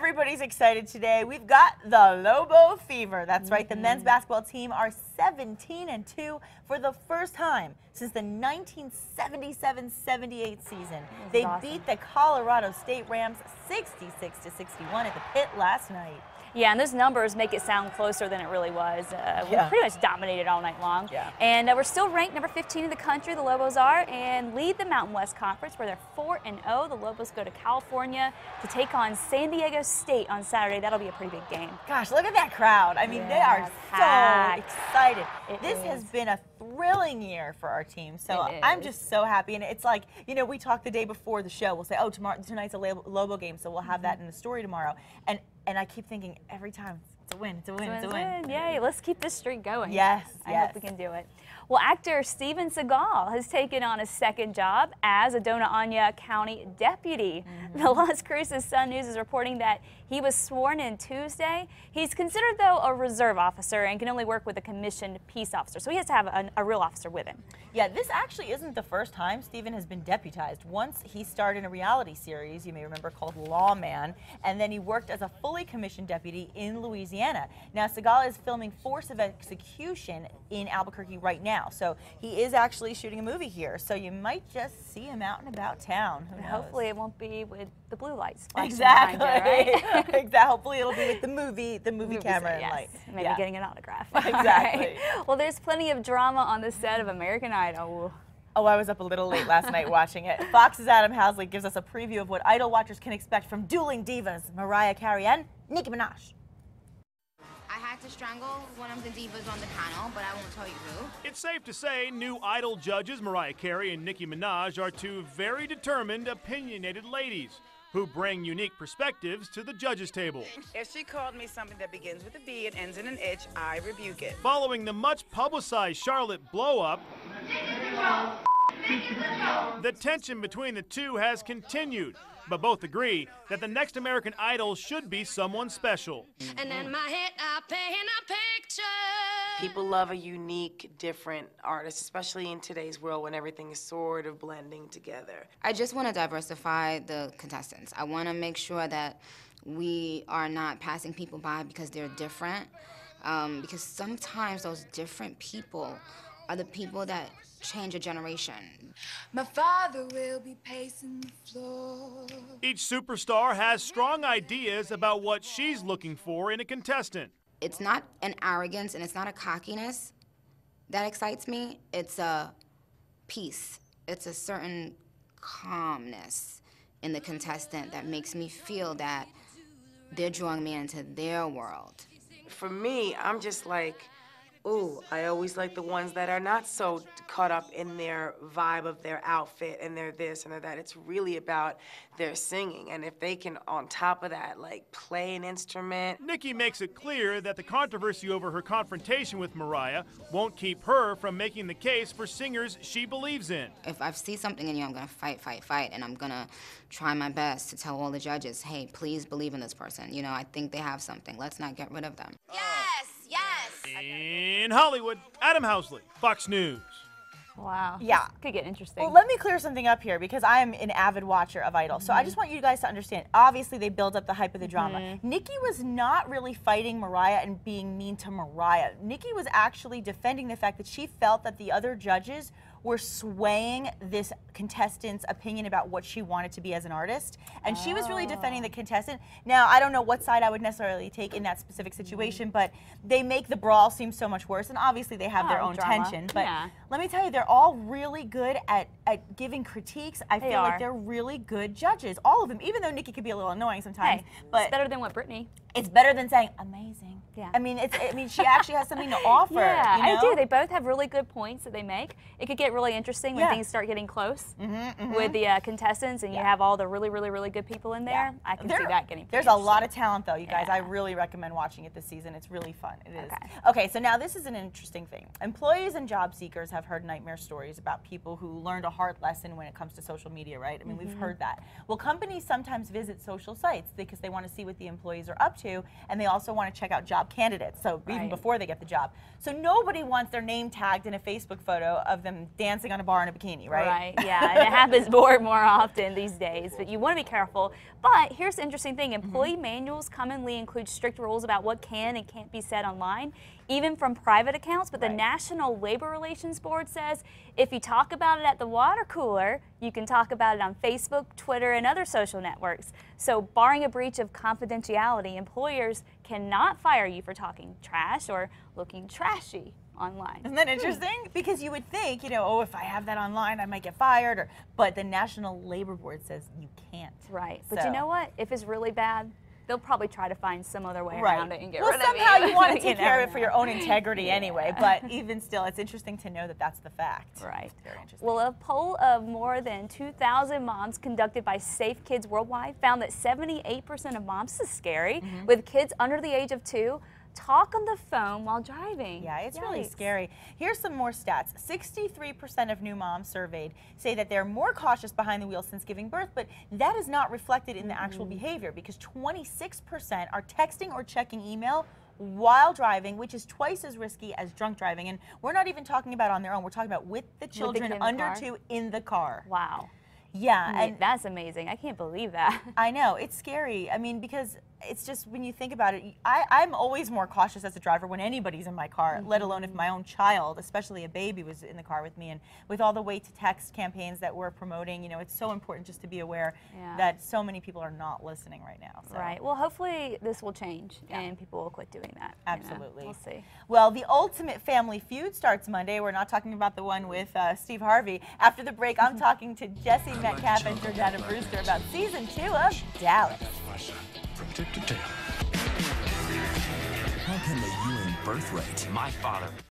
everybody's excited today. We've got the Lobo Fever. That's right, the men's basketball team are 17-2 for the first time since the 1977-78 season. They beat the Colorado State Rams 66-61 at the Pit last night. Yeah, and those numbers make it sound closer than it really was. We pretty much dominated all night long. Yeah. And we're still ranked number 15 in the country, the Lobos are, and lead the Mountain West Conference where they're 4-0. The Lobos go to California to take on San Diego State on Saturday. That'll be a pretty big game. Gosh, look at that crowd. I mean, they are so excited. This has been a thrilling year for our team, so I'm just so happy. And it's like, you know, we talked the day before the show. We'll say, oh, tonight's a Lobo game, so we'll have that in the story tomorrow. And I keep thinking every time, it's a win, it's a win, it's a win. Yay, let's keep this streak going. Yes, I hope we can do it. Well, actor Steven Segal has taken on a second job as a Dona Ana County deputy. The Las Cruces Sun News is reporting that he was sworn in Tuesday. He's considered, though, a reserve officer and can only work with a commissioned peace officer, so he has to have a real officer with him. Yeah, this actually isn't the first time Steven has been deputized. Once he starred in a reality series, you may remember, called Lawman, and then he worked as a fully commissioned deputy in Louisiana. Now, Segal is filming Force of Execution in Albuquerque right now, so he is actually shooting a movie here, so you might just see him out and about town. Who knows? Hopefully it won't be with the blue lights. Exactly. Right? Exactly. Hopefully it'll be with the movie camera and light. Maybe getting an autograph. Exactly. Well, there's plenty of drama on the set of American Idol. Oh, I was up a little late last night watching it. Fox's Adam Housley gives us a preview of what Idol watchers can expect from dueling divas Mariah Carey and Nicki Minaj. I had to strangle one of the divas on the panel, but I won't tell you who. It's safe to say new Idol judges Mariah Carey and Nicki Minaj are two very determined, opinionated ladies who bring unique perspectives to the judges' table. If she called me something that begins with a B and ends in an H, I rebuke it. Following the much-publicized Charlotte blow-up, the tension between the two has continued, but both agree that the next American Idol should be someone special. And in my head, I paint a picture. People love a unique, different artist, especially in today's world when everything is sort of blending together. I just want to diversify the contestants. I want to make sure that we are not passing people by because they're different, because sometimes those different people are the people that change a generation. My father will be pacing the floor. Each superstar has strong ideas about what she's looking for in a contestant. It's not an arrogance and it's not a cockiness that excites me. It's a peace. It's a certain calmness in the contestant that makes me feel that they're drawing me into their world. For me, I'm just like, ooh, I always like the ones that are not so caught up in their vibe of their outfit and their this and their that. It's really about their singing. And if they can, on top of that, like play an instrument. Nicki makes it clear that the controversy over her confrontation with Mariah won't keep her from making the case for singers she believes in. If I see something in you, I'm gonna fight, and I'm gonna try my best to tell all the judges, hey, please believe in this person. You know, I think they have something. Let's not get rid of them. Yes, yes. In Hollywood, Adam Housley, Fox News. Wow. Yeah. This could get interesting. Well, let me clear something up here because I am an avid watcher of Idol. So I just want you guys to understand, obviously they build up the hype of the drama. Nicki was not really fighting Mariah and being mean to Mariah. Nicki was actually defending the fact that she felt that the other judges were swaying this contestant's opinion about what she wanted to be as an artist. And she was really defending the contestant. Now, I don't know what side I would necessarily take in that specific situation, but they make the brawl seem so much worse. And obviously they have their own tension. But let me tell you, they're all really good at giving critiques. I feel like they're really good judges. All of them, even though Nicki could be a little annoying sometimes. Hey, but it's better than what Britney. It's better than saying amazing. Yeah. I mean, she actually has something to offer. Yeah, you know? I do. They both have really good points that they make. It could get really interesting when things start getting close with the contestants, and you have all the really, really, really good people in there. I can see that getting. There's a lot of talent, though, you guys. I really recommend watching it this season. It's really fun. It is. Okay, so now this is an interesting thing. Employees and job seekers have heard nightmare stories about people who learned a hard lesson when it comes to social media, right? I mean, we've heard that. Well, companies sometimes visit social sites because they want to see what the employees are up to. too, and they also want to check out job candidates, so even Right. before they get the job. So nobody wants their name tagged in a Facebook photo of them dancing on a bar in a bikini, right? Right, yeah, and it happens more and more often these days, but you want to be careful. But here's the interesting thing, employee manuals commonly include strict rules about what can and can't be said online, even from private accounts, but the National Labor Relations Board says if you talk about it at the water cooler, you can talk about it on Facebook, Twitter, and other social networks. So barring a breach of confidentiality, employers cannot fire you for talking trash or looking trashy online. Isn't that interesting? Because you would think, you know, oh, if I have that online, I might get fired. But the National Labor Board says you can't. Right. But So- you know what? If it's really bad, they'll probably try to find some other way around it and get well, rid of it. somehow you want to take You care never of it for know. your own integrity anyway. But even still, it's interesting to know that that's the fact. Right. It's very interesting. Well, a poll of more than 2,000 moms conducted by Safe Kids Worldwide found that 78% of moms, this is scary, with kids under the age of 2, talk on the phone while driving. Yeah, it's really Yikes. scary. Here's some more stats. 63% of new moms surveyed say that they're more cautious behind the wheel since giving birth, but that is not reflected in the actual behavior because 26% are texting or checking email while driving, which is twice as risky as drunk driving. And we're not even talking about on their own. We're talking about with the children kid in the under car? 2 in the car. Wow. Yeah, and That's amazing. I can't believe that. I know, it's scary. I mean, because it's just, when you think about it, I'm always more cautious as a driver when anybody's in my car, let alone if my own child, especially a baby, was in the car with me. And with all the wait to text campaigns that we're promoting, you know, it's so important just to be aware that so many people are not listening right now. So. Right. Well, hopefully this will change and people will quit doing that. you know. Absolutely. We'll see. Well, the ultimate family feud starts Monday. We're not talking about the one with Steve Harvey. After the break, I'm talking to Jesse Metcalf and Jordana Brewster about season 2 of Dallas. From tip to tail. How can the Ewing birth rate? My father